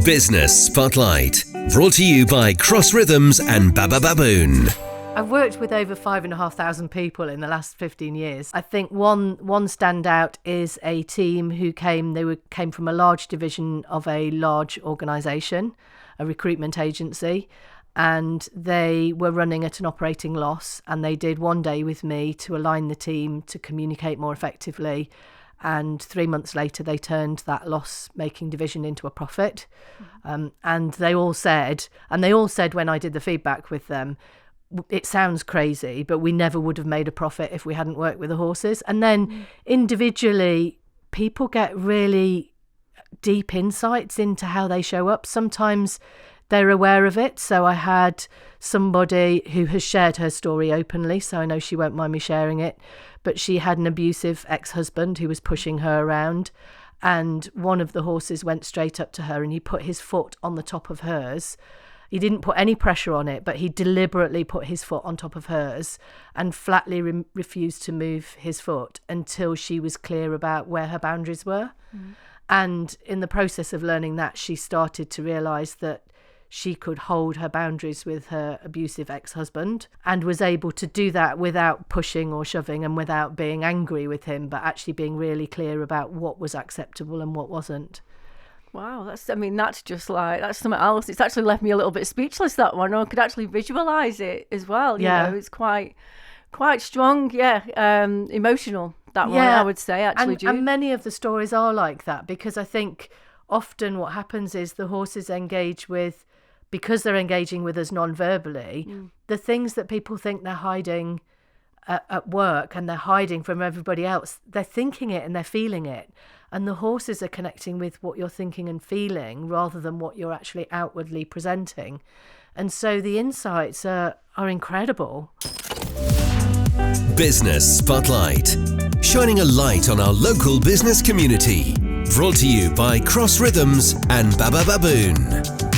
Business Spotlight, brought to you by Cross Rhythms and BabaBaboon. I've worked with over 5,500 people in the last 15 years. I think one standout is a team who came from a large division of a large organisation, a recruitment agency, and they were running at an operating loss, and they did one day with me to align the team to communicate more effectively. And 3 months later, they turned that loss-making division into a profit. And they all said when I did the feedback with them, it sounds crazy, but we never would have made a profit if we hadn't worked with the horses. And then individually, people get really deep insights into how they show up. Sometimes they're aware of it. So I had somebody who has shared her story openly, so I know she won't mind me sharing it, but she had an abusive ex-husband who was pushing her around, and one of the horses went straight up to her and he put his foot on the top of hers. He didn't put any pressure on it, but he deliberately put his foot on top of hers and flatly refused to move his foot until she was clear about where her boundaries were. And in the process of learning that, she started to realise that she could hold her boundaries with her abusive ex-husband and was able to do that without pushing or shoving and without being angry with him, but actually being really clear about what was acceptable and what wasn't. Wow, that's something else. It's actually left me a little bit speechless, that one. I could actually visualise it as well. You know, it's quite strong, emotional, that one, I would say, actually. And many of the stories are like that, because I think often what happens is the horses engage with, because they're engaging with us non-verbally, the things that people think they're hiding at work and they're hiding from everybody else, they're thinking it and they're feeling it. And the horses are connecting with what you're thinking and feeling rather than what you're actually outwardly presenting. And so the insights are incredible. Business Spotlight, shining a light on our local business community. Brought to you by Cross Rhythms and BabaBaboon.